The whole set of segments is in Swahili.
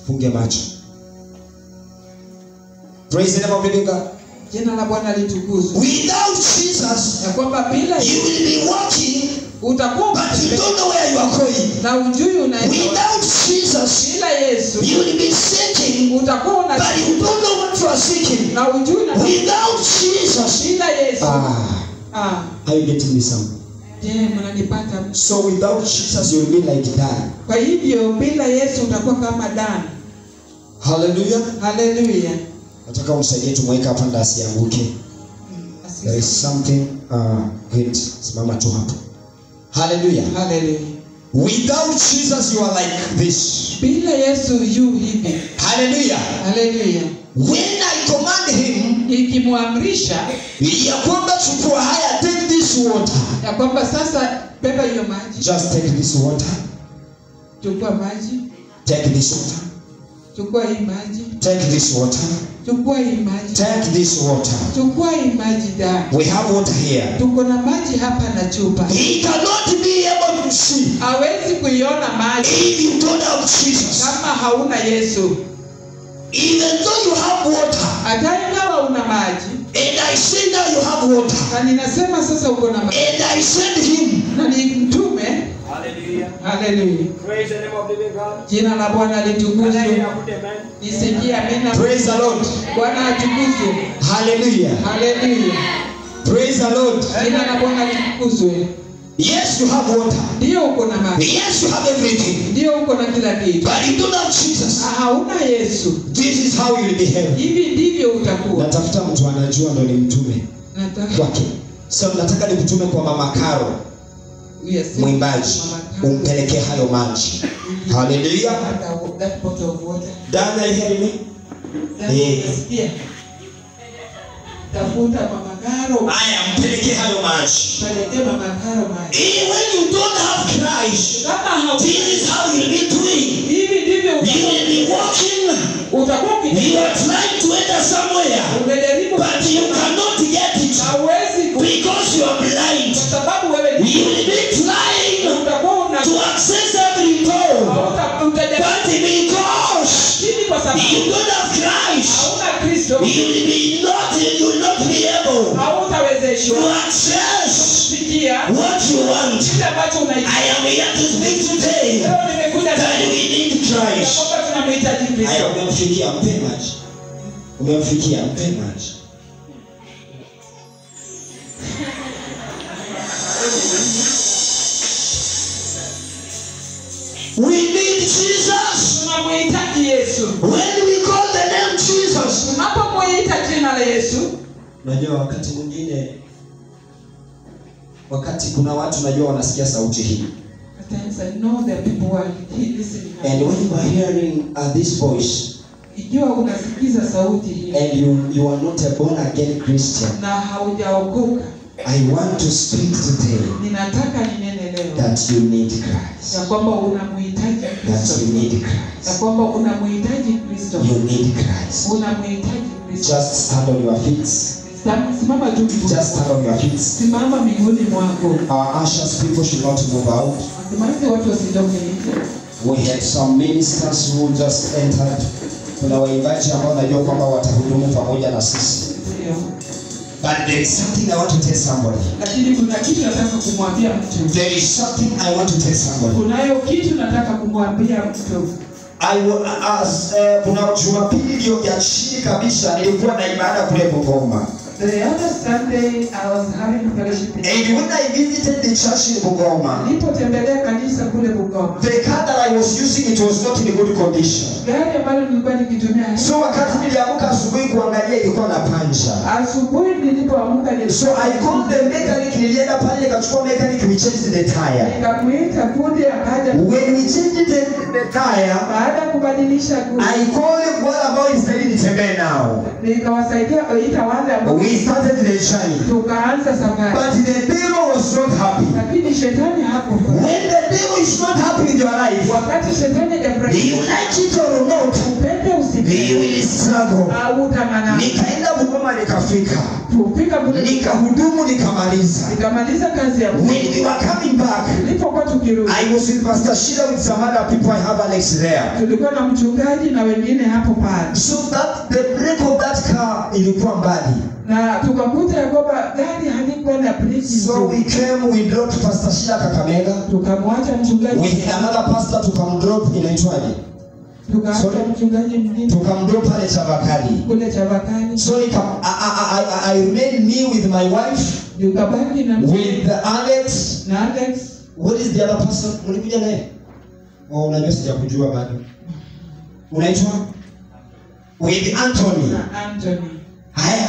Funge macho. Praise the name of the living God. Jina la Bwana litukuzwe. Without Jesus, Ya kwamba bila you will be walking, utakuwa but you don't know where you are going. na ujui unaenda. Without Jesus, Bila Yesu you will be seeking, utakuwa but you don't know what you are seeking. na ujui na Without Jesus, bila Yesu. Are you getting me some? Je, mnanipata? So without Jesus, you will be like that. Kwa hivyo bila Yesu utakuwa kama Dan. Hallelujah. Hallelujah. Nataka umsaidie tumweke hapa ndio asianguke. There is something great. Simama tu hapo. Hallelujah. Hallelujah. Without Jesus you are like this. Bila Yesu yu hivi. Hallelujah. Hallelujah. When I command him, Ikimwamrisha ya kwamba chukua haya, take this water. ya kwamba sasa beba hiyo maji. Just take this water. Chukua maji. Take this water. Chukua hii maji. Take this water. Chukua hii maji. Take this water. Chukua hii maji da. We have water here. Tuko na maji hapa na chupa. He cannot be able to see Hawezi kuiona maji if you don't have Jesus. kama hauna Yesu. Even though you have water, Hata ingawa una maji, and I say now you have water, na ninasema sasa uko na maji, and I send him, na ni mtume. Hallelujah. Hallelujah. Praise the name of the living God. Jina la Bwana litukuzwe. Nisikie amina. praise the Lord. Bwana atukuzwe. Hallelujah. Hallelujah. Praise the Lord. Jina la Bwana litukuzwe. Yes, you have water. Ndio uko na maji. Yes, you have everything. Ndio uko na kila kitu. But you don't have Jesus. Hauna Yesu. This is how you will behave. Hivi ndivyo utakuwa. Natafuta mtu anajua ndo ni mtume Nataka kwake. So nataka nikutume kwa Mama Karo, mwimbaji, umpelekee hayo maji. Hallelujah. that bottle of water. Dada, you hear me? Yeah. Tafuta Mama Karo. Aya, mpelekee hayo maji. Pelekea Mama Karo maji. When you don't have Christ, Kama this is how you'll be doing. hivi ndivyo You will be walking. utakuwa You are trying to enter somewhere, unajaribu but you cannot get it hawezi because you are blind. kwa sababu wewe You will be trying utakuwa una to access every door, utajaribu but because kwa sababu you don't have Christ, hauna Kristo you will not be able hautawezeshwa to access kufikia what you want. kile ambacho unahitaji. I am here to speak today Leo nimekuja that we need Christ. kwamba tunamhitaji Kristo. Aya, umemfikia, mpe maji. Umemfikia, mpe maji. We need Jesus. Tunamhitaji Yesu. When we call the name Jesus, Tunapomwita jina la Yesu, unajua wakati mwingine, wakati kuna watu najua wanasikia sauti hii, at times I know that people who are listening. and when you are hearing this voice Ikiwa unasikiza sauti hii and you are not a born again Christian, na haujaokoka, I want to speak today ninataka ninene leo that you need Christ. ya kwamba unamhitaji That Kristo. you need Ya Christ. kwamba unamhitaji Kristo. You need Christ. Unamhitaji Kristo. Just stand on your feet. Simama tu miguu. Just stand on your feet. Simama miguuni mwako. Our ushers, people should not move out. Simama watu wasitoke nje. We had some ministers who just entered. Kuna waimbaji ambao najua kwamba watahudumu pamoja na sisi. Ndio. But there is something I want to tell somebody. Lakini kuna kitu nataka kumwambia mtu. There is something I want to tell somebody. Kunayo kitu nataka kumwambia mtu. Kuna Jumapili ndio ya chini kabisa nilikuwa na ibada kule Bungoma. The other Sunday I was having fellowship in And when I visited the church in Bungoma, nilipotembelea kanisa kule Bungoma, the car that I was using, it was not in good condition. gari ambalo nilikuwa nikitumia, So wakati niliamka asubuhi kuangalia ilikuwa na pancha. asubuhi nilipoamka So I called the mechanic, nilienda pale nikachukua mechanic, we changed the tire. nikamuita fundi akaja. When we changed the tire, Baada ya kubadilisha gari, I called wale ambao instead nitembee nao. nikawasaidia kuita wale ambao We started the journey. tukaanza safari. But the devil was not happy. Lakini shetani hapo. When the devil is not happy with your life, Wakati shetani do hajafurahi, you like it or not, upende usipende, You will struggle. Nikaenda Bungoma nikafika. Nikahudumu nikamaliza. kazi ya Mungu. When we were coming back, Nilipokuwa tukirudi, I was with Pastor Sheila with some other people. I have Alex there. Tulikuwa na mchungaji na wengine hapo pale. So that the brake of that car ilikuwa mbali. Na tukakuta kwamba gari halikuwa na breki. So we came, we dropped Pastor Sheila Kakamega. Tukamwacha mchungaji. With another pastor tukamdrop inaitwaje? Tukaacha mchungaji mwingine. Tukamdrop pale Chavakali. Kule Chavakali. So I remained me with my wife. Tukabaki na with Alex. Na Alex. What is the other person? Mlikuja naye? Oh, unajua sijakujua bado. Unaitwa? With Anthony. Na Anthony. Haya.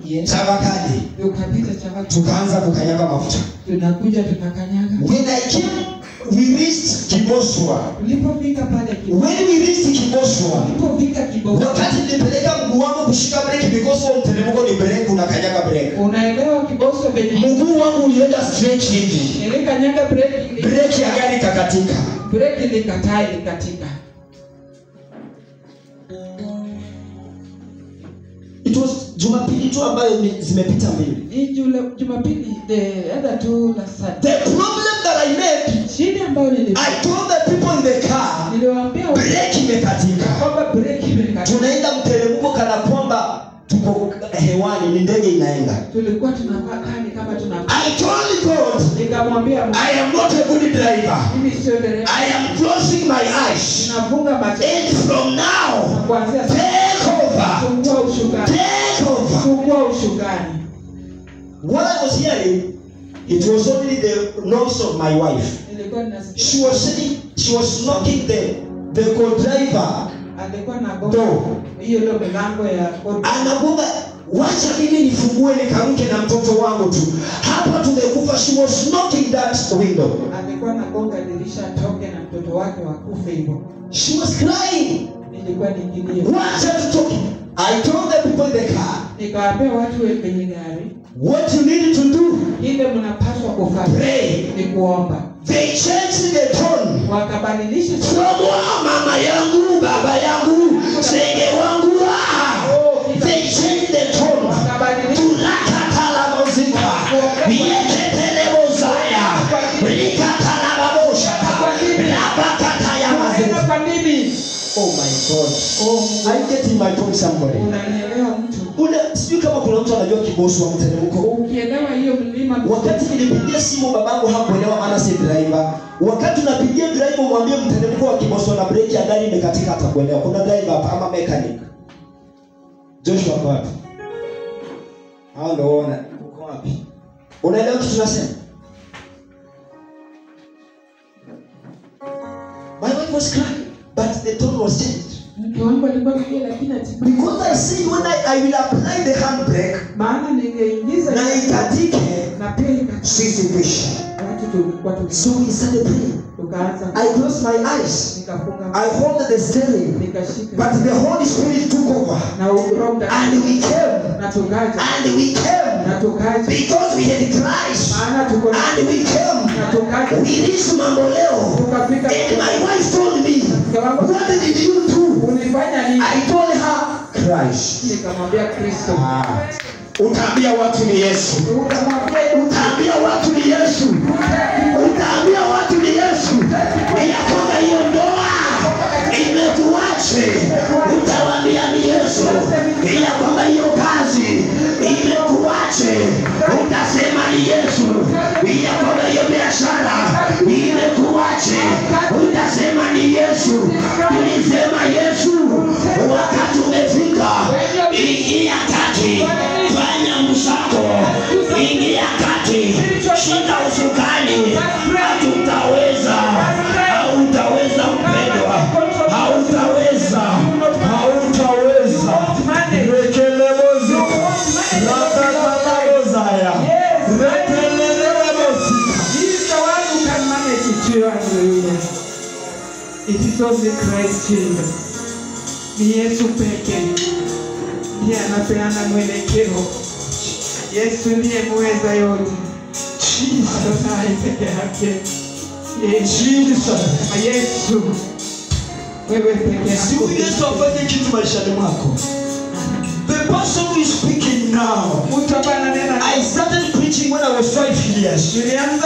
Yes. Chavakali. Tukapita Chavakali. Tukaanza kukanyaga mafuta. Tunakuja tukakanyaga. When I came, we reached Kiboswa. Ulipofika pale Kiboswa. When we reached Kiboswa. Ulipofika Kiboswa. Wakati nilipeleka mguu wangu kushika breki because wa mteremko ni breki unakanyaga breki. Unaelewa Kiboswa venye mguu wangu ulienda straight hivi. Nilikanyaga breki. Breki ya gari kakatika. Breki likatika. It was Jumapili tu ambayo zimepita mbili. Hii Jumapili the other two last Sunday. The problem that I made, shida ambayo I told the people in the car, niliwaambia breki imekatika. Kwamba breki imekatika. Tunaenda mteremko kana kwamba tuko hewani, ni ndege inaenda. Tulikuwa tunapakani kama tunapaka. I told God, nikamwambia I am not a good driver. Mimi sio dereva. I am closing my eyes. Nafunga macho. And from now, kuanzia take over. Fungua ushukani. Take over. Fungua ushukani. What I was hearing, it was only the noise of my wife. Nilikuwa ninasikia. She was saying, she was knocking the co-driver. Alikuwa na gonga. Hiyo ndio milango ya anagonga, wacha mimi nifungue nikaruke na mtoto wangu tu. Hapa tumekufa. She was knocking that window. Alikuwa anagonga dirisha toke na mtoto wake wakufe hivyo. She was crying. Nilikuwa nikilia. Wacha tutoke. I told the people in the car. Nikawaambia watu kwenye gari. What you need to do. Ile mnapaswa kufanya. Pray. Ni kuomba. They changed the tone. Wakabadilisha from mama yangu, baba yangu, senge wangu. They changed the tone. Tulakatala muzika. Yeketele mozaya. Likatala baboshaka. Labakata ya mazika. Oh my God. I get in my point somebody. Unanielewa mtu. Sijui kama kuna mtu anajua Kiboswa mteremko. Ukielewa hiyo mlima. Wakati nilipigia simu babangu hakuelewa maana si driver. Wakati unapigia driver mwambie mteremko wa Kiboswa na breki ya gari imekatika atakuelewa. Kuna driver hapa ama mechanic. Joshua kwa wapi? Hao ndio unaona uko wapi? Unaelewa kitu tunasema? My wife was crying, but the tone was changed. Because I see when I will apply the handbrake, na ikatike, sisi kwisha. So we started praying. I closed my eyes. I hold the steering. But the Holy Spirit took over. And we came. And we came. Because we had Christ. And we came. We reached Mamboleo. And my wife told me, what did you do? I told her, Christ. Utaambia watu ni Yesu. Utaambia watu ni Yesu. Utaambia watu ni Yesu. Ya kwamba hiyo ndoa imekuache. Utawaambia ni Yesu. Ya kwamba hiyo kazi imekuache. Utasema ni Yesu. Ya kwamba hiyo biashara imekuache. Utasema ni Yesu. Tulisema Yesu. Wakati umefika. Ingia kati. Fanya msako. Ingia kati. Shika usukani. Hatutaweza. Hautaweza mpendwa. Hautaweza. Hautaweza. Rekelemozi. Ratatalaozaya. Rekelelemozi. He is the one who can manage it to you. It is only Christ Jesus. Ni Yesu pekee. Ndiye anapeana mwelekeo. Yesu ndiye muweza yote. Jesus. Peke yake. Yesu. Wewe peke yako. Siku Yesu afanye kitu maishani mwako. The person who is speaking now, I started preaching when I was 5 years. And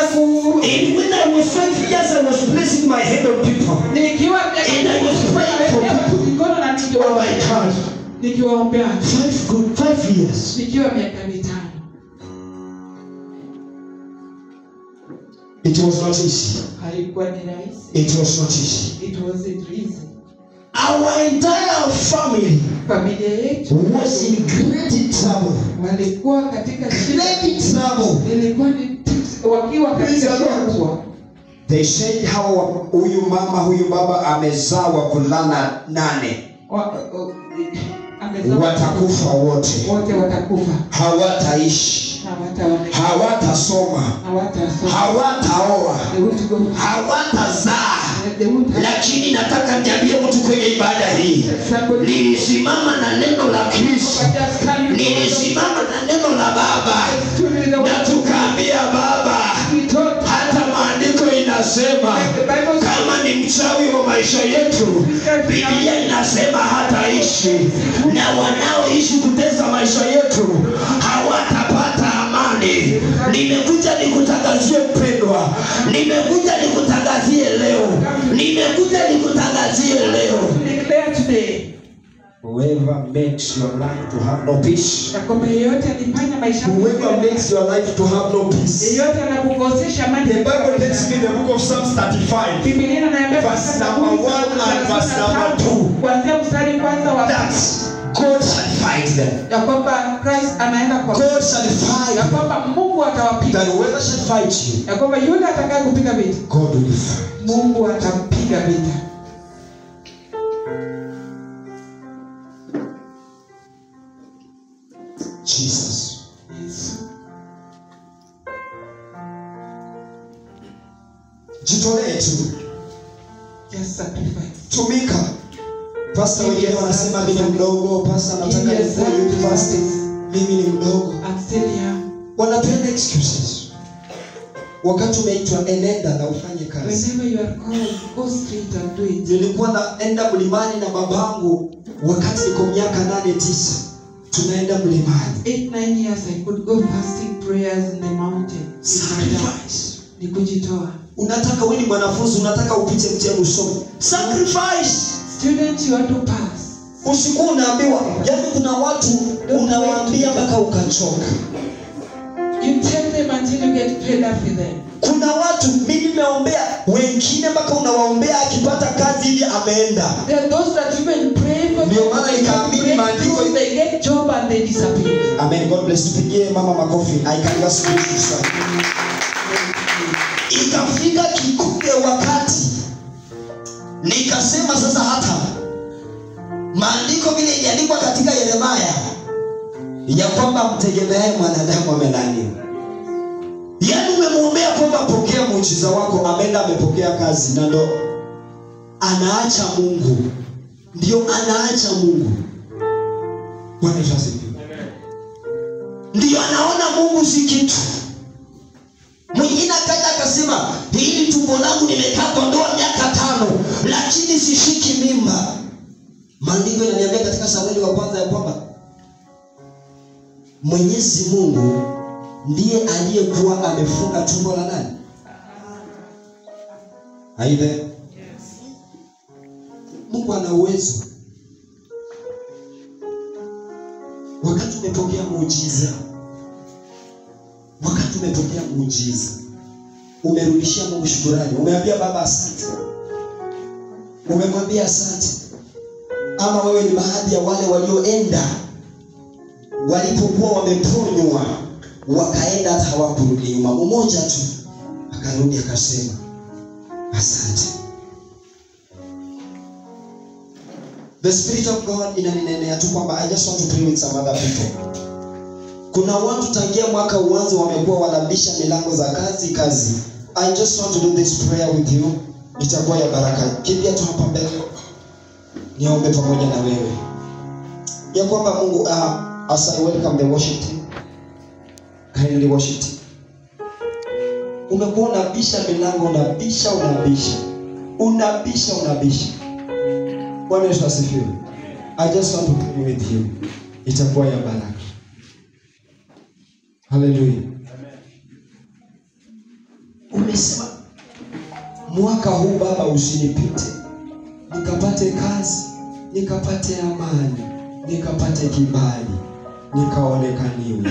when I was 5 years, I was placing my hand on people. And I was praying for people. Oh my God. 5 years. It was not easy. It was not easy. It wasn't easy. Our entire family was in great trouble. Great trouble. They said how huyu mama huyu baba amezaa wavulana 8. Watakufa wote. Hawataishi. Hawatasoma. Hawataoa. Hawatazaa. Lakini nataka niambie mtu kwenye ibada hii, nilisimama na neno la Kristo, nilisimama na neno la Baba, na tukaambia Baba, hata maandiko inasema kama ni mchawi wa maisha yetu, Biblia inasema hataishi, na wanaoishi kutesa maisha yetu hawatapata amani. Nimekuja nikutangazie mpendwa, nimekuja nikutangazie leo, nimekuja nikutangazie leo. Whoever makes your life to have no peace, whoever makes your life to have no peace. The Bible tells me in the book of Psalms 35, verse number 1 and verse number 2, that God shall fight them. God shall fight. That whoever shall fight you, God will fight. Jesus. Jitolee tu. Just sacrifice. Tumika. Pastor wengine wanasema mimi ni mdogo, pastor nataka nifanye university. Mimi ni mdogo. I'm still young. Wanapenda excuses. Wakati umeitwa enenda na ufanye kazi. Whenever you are called, go straight and do it. Nilikuwa naenda mlimani na babangu wakati niko miaka 8-9. Tunaenda mlimani. 8-9 years I could go fasting prayers in the mountain. Sacrifice. Ni kujitoa. Unataka wewe ni mwanafunzi, unataka upite mtihani usome. Sacrifice. Students, you want to pass. Usiku unaambiwa, yaani kuna watu unawaambia mpaka ukachoka. You tell them until you get fed up with them. Kuna watu mimi nimeombea wengine mpaka unawaombea akipata kazi hivi ameenda. There are those that even pray for. Ndio maana nikaamini maandiko, they get job and they disappear. Amen. God bless. Tupigie mama makofi. I can just speak to you. Ikafika kikuge wakati nikasema sasa, hata maandiko vile iliandikwa katika Yeremia ya kwamba mtegemeaye mwanadamu amelaaniwa. Yaani umemwombea kwamba pokea muujiza wako, ameenda amepokea kazi, na ndo anaacha Mungu. Ndio anaacha Mungu. Bwana Yesu asifiwe. Ndio anaona Mungu si kitu. Mwingine akaja akasema, hili tumbo langu nimekaa kwa ndoa miaka 5 lakini sishiki mimba. Maandiko yananiambia katika Samueli wa kwanza ya kwamba Mwenyezi Mungu ndiye aliyekuwa amefunga tumbo la nani? Aidha. Yes. Mungu ana uwezo. Wakati umepokea muujiza, umerudishia Mungu shukrani, umeambia Baba asante, umemwambia asante. Ama wewe ni baadhi ya wale walioenda walipokuwa wameponywa wakaenda hata hawakurudi nyuma. Mmoja tu akarudi akasema asante. The Spirit of God inaninenea tu kwamba I just want to pray with some other people. Kuna watu tangia mwaka uanze wamekuwa wanabisha milango za kazi. I just want to do this prayer with you. Itakuwa ya baraka. Kimbia tu hapa mbele. Niombe pamoja na wewe. Ya kwamba Mungu as I welcome the worship team. Kindly worship team. Umekuwa unabisha milango, unabisha. Bwana Yesu asifiwe. I just want to pray with you. Itakuwa ya baraka. Hallelujah. Umesema mwaka huu Baba usinipite. Nikapate kazi, nikapate amani, nikapate kibali, nikaonekaniwe.